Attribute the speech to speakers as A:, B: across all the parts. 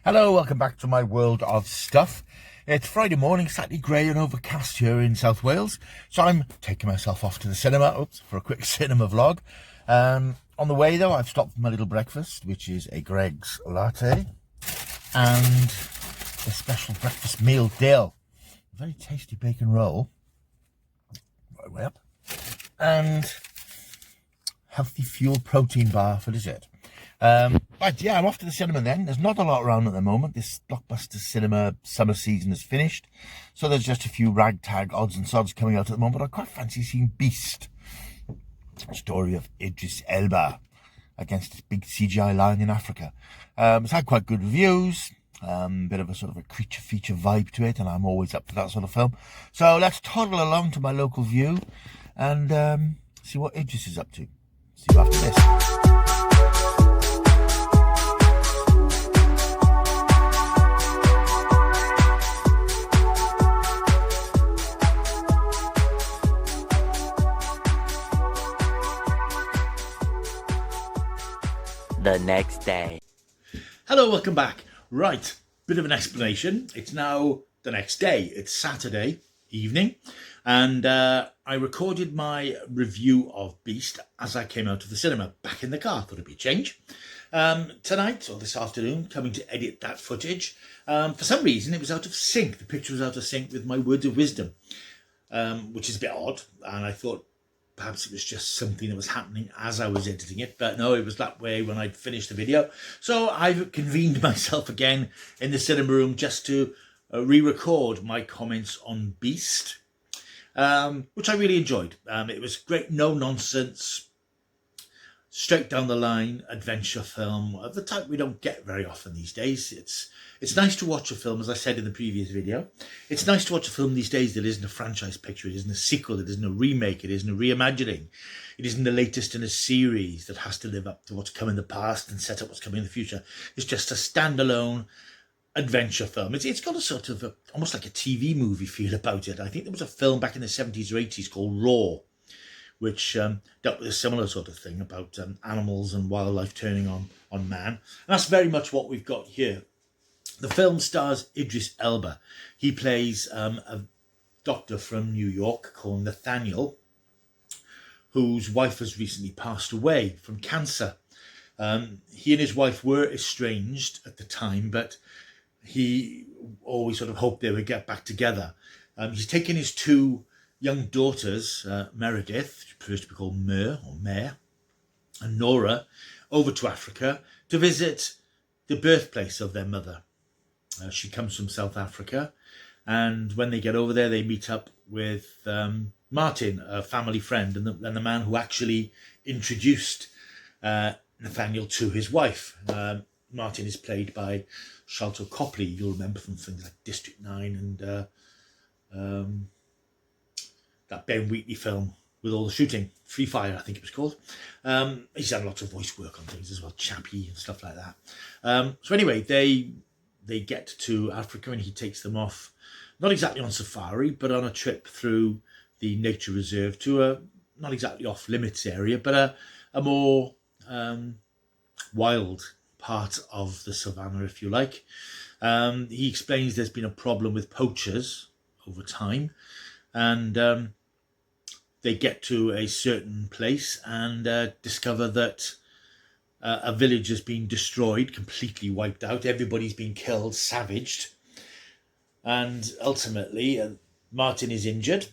A: Hello, welcome back to my world of stuff. It's Friday morning, slightly grey and overcast here in South Wales, so I'm taking myself off to the cinema for a quick cinema vlog. On the way though, I've stopped for my little breakfast, which is a Greggs latte and a special breakfast meal deal. A very tasty bacon roll, right way up, and healthy fuel protein bar for dessert. But yeah, I'm off to the cinema then. There's not a lot around at the moment. This blockbuster cinema summer season is finished, so there's just a few ragtag odds and sods coming out at the moment. But I quite fancy seeing Beast, a story of Idris Elba against this big CGI lion in Africa. It's had quite good reviews, bit of a sort of a creature feature vibe to it, and I'm always up for that sort of film. So let's toddle along to my local view and see what Idris is up to. See you after this.
B: The next day.
A: Hello, welcome back. Right, bit of an explanation. It's now the next day. It's Saturday evening, and I recorded my review of Beast as I came out of the cinema, back in the car. Thought it'd be a change. Tonight, or this afternoon, coming to edit that footage. For some reason, it was out of sync. The picture was out of sync with my words of wisdom, which is a bit odd, and I thought, perhaps it was just something that was happening as I was editing it, but no, it was that way when I'd finished the video. So I've convened myself again in the cinema room just to re-record my comments on Beast, which I really enjoyed. It was great, no nonsense, straight down the line adventure film of the type we don't get very often these days. It's nice to watch a film, as I said in the previous video. It's nice to watch a film these days that isn't a franchise picture, it isn't a sequel, it isn't a remake, it isn't a reimagining. It isn't the latest in a series that has to live up to what's come in the past and set up what's coming in the future. It's just a standalone adventure film. It's got a sort of almost like a TV movie feel about it. I think there was a film back in the 70s or 80s called Raw, which dealt with a similar sort of thing about animals and wildlife turning on man. And that's very much what we've got here. The film stars Idris Elba. He plays a doctor from New York called Nathaniel, whose wife has recently passed away from cancer. He and his wife were estranged at the time, but he always sort of hoped they would get back together. He's taken his two young daughters, Meredith, she prefers to be called Mare, and Nora, over to Africa to visit the birthplace of their mother. She comes from South Africa, and when they get over there, they meet up with Martin, a family friend, and the man who actually introduced Nathaniel to his wife. Martin is played by Sharlto Copley. You'll remember from things like District 9 and that Ben Wheatley film with all the shooting, Free Fire, I think it was called. He's done lots of voice work on things as well, Chappie and stuff like that. So anyway, they get to Africa and he takes them off, not exactly on safari, but on a trip through the nature reserve to a not exactly off limits area, but a more wild part of the savannah, if you like. He explains there's been a problem with poachers over time, and they get to a certain place and discover that a village has been destroyed, completely wiped out. Everybody's been killed, savaged. And ultimately, Martin is injured.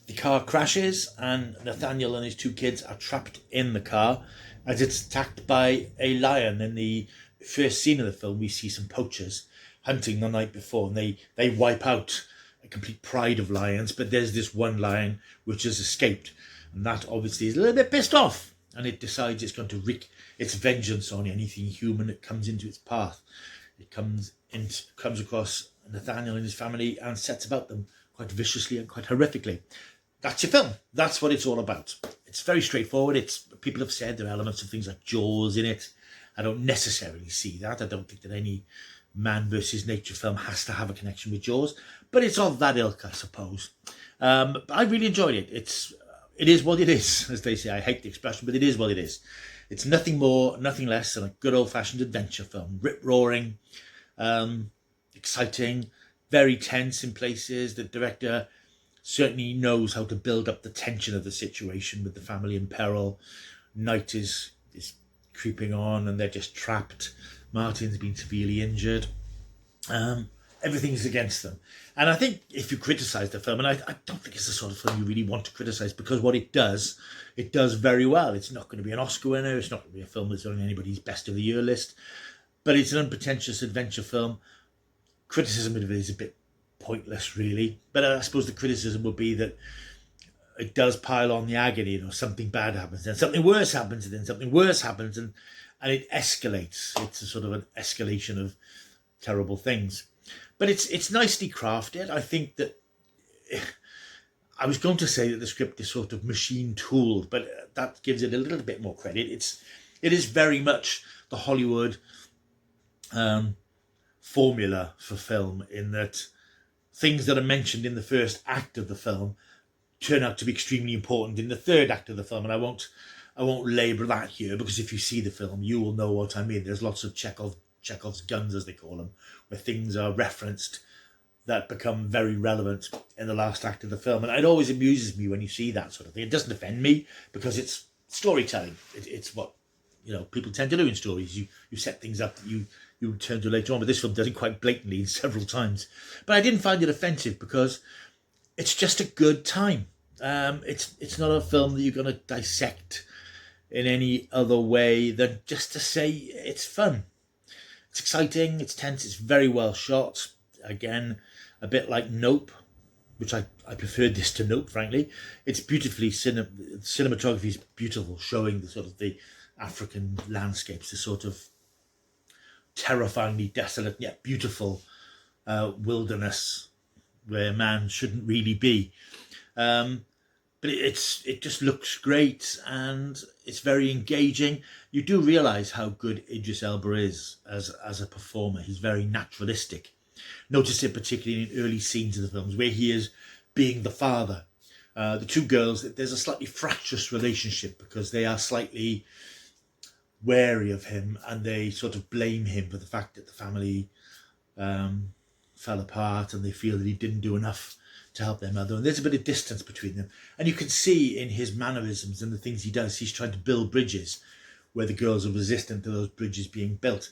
A: The car crashes and Nathaniel and his two kids are trapped in the car as it's attacked by a lion. In the first scene of the film, we see some poachers hunting the night before, and they wipe out a complete pride of lions, but there's this one lion which has escaped, and that obviously is a little bit pissed off, and it decides it's going to wreak its vengeance on anything human that comes into its path. It comes across Nathaniel and his family and sets about them quite viciously and quite horrifically. That's your film. That's what it's all about. It's very straightforward. People have said there are elements of things like Jaws in it. I don't necessarily see that. I don't think that any man versus nature film has to have a connection with Jaws, but it's of that ilk, I suppose. But I really enjoyed it. It is what it is, as they say. I hate the expression, but it is what it is. It's nothing more, nothing less than a good old-fashioned adventure film. Rip-roaring, Exciting, very tense in places. The director certainly knows how to build up the tension of the situation with the family in peril. Night is creeping on and they're just trapped. Martin's been severely injured. Everything's against them. And I think if you criticise the film, and I don't think it's the sort of film you really want to criticise, because what it does very well. It's not going to be an Oscar winner. It's not going to be a film that's on anybody's best of the year list. But it's an unpretentious adventure film. Criticism of it is a bit pointless, really. But I suppose the criticism would be that it does pile on the agony. You know, something bad happens, then something worse happens, and then something worse happens, and it escalates. It's a sort of an escalation of terrible things. But it's nicely crafted. I think that I was going to say that the script is sort of machine tooled, but that gives it a little bit more credit. It is very much the Hollywood formula for film, in that things that are mentioned in the first act of the film turn out to be extremely important in the third act of the film. And I won't labour that here, because if you see the film, you will know what I mean. There's lots of Chekhov's guns, as they call them, where things are referenced that become very relevant in the last act of the film. And it always amuses me when you see that sort of thing. It doesn't offend me, because it's storytelling. It's what, you know, people tend to do in stories. You set things up that you return to later on, but this film does it quite blatantly several times. But I didn't find it offensive, because it's just a good time. It's not a film that you're going to dissect in any other way than just to say it's fun. It's exciting, it's tense, it's very well shot. Again, a bit like Nope, which I preferred this to Nope, frankly. It's beautifully, cinematography is beautiful, showing the sort of the African landscapes, the sort of terrifyingly desolate yet beautiful wilderness where man shouldn't really be. But it just looks great, and it's very engaging. You do realise how good Idris Elba is as a performer. He's very naturalistic. Notice it particularly in early scenes of the films where he is being the father. The two girls, there's a slightly fractious relationship, because they are slightly wary of him, and they sort of blame him for the fact that the family fell apart, and they feel that he didn't do enough to help their mother. And there's a bit of distance between them. And you can see in his mannerisms and the things he does, he's trying to build bridges where the girls are resistant to those bridges being built.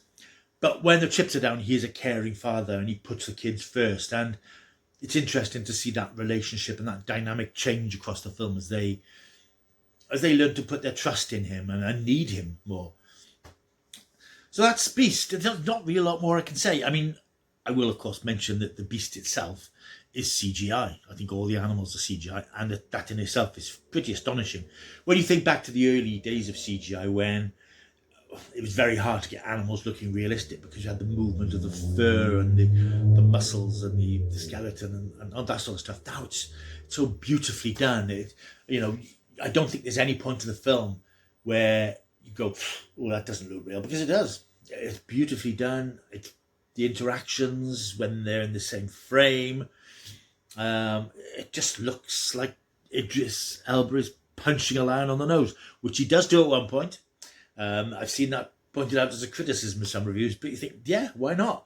A: But when the chips are down, he is a caring father, and he puts the kids first. And it's interesting to see that relationship and that dynamic change across the film as they learn to put their trust in him and need him more. So that's Beast. There's not really a lot more I can say. I mean, I will, of course, mention that the Beast itself is CGI. I think all the animals are CGI, and that in itself is pretty astonishing. When you think back to the early days of CGI, when it was very hard to get animals looking realistic, because you had the movement of the fur and the muscles and the skeleton and all that sort of stuff. Now it's so beautifully done. I don't think there's any point in the film where you go, oh, that doesn't look real, because it does. It's beautifully done. It's the interactions when they're in the same frame. It just looks like Idris Elba is punching a lion on the nose, which he does do at one point. I've seen that pointed out as a criticism in some reviews, but you think, yeah, why not?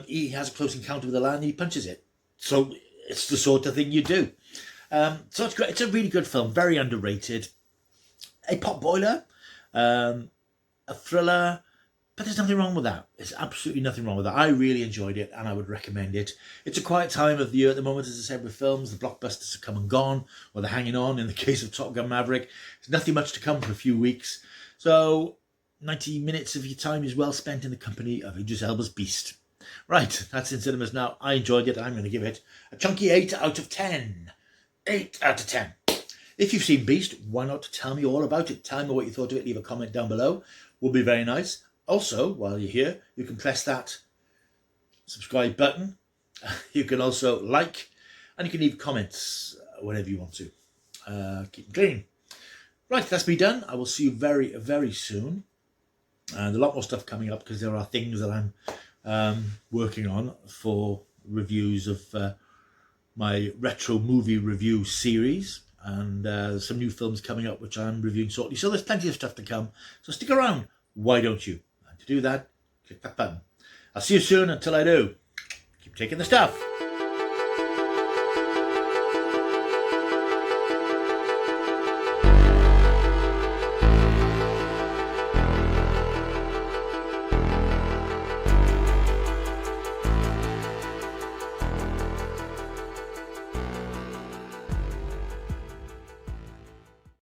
A: He has a close encounter with a lion and he punches it. So it's the sort of thing you do. So it's great. It's a really good film, very underrated. A pot boiler, a thriller, but there's nothing wrong with that. There's absolutely nothing wrong with that. I really enjoyed it, and I would recommend it. It's a quiet time of the year at the moment, as I said, with films. The blockbusters have come and gone, or they're hanging on. In the case of Top Gun Maverick, there's nothing much to come for a few weeks. So 90 minutes of your time is well spent in the company of Idris Elba's Beast. Right, that's in cinemas now. I enjoyed it. I'm going to give it a chunky 8 out of 10. 8 out of 10. If you've seen Beast, why not tell me all about it? Tell me what you thought of it. Leave a comment down below. Would be very nice. Also, while you're here, you can press that subscribe button. You can also like, and you can leave comments whenever you want to. Keep them clean. Right, that's me done. I will see you very, very soon. And a lot more stuff coming up, because there are things that I'm working on for reviews of my retro movie review series. And some new films coming up, which I'm reviewing shortly. So there's plenty of stuff to come. So stick around. Why don't you? And to do that, click that button. I'll see you soon. Until I do, keep taking the stuff.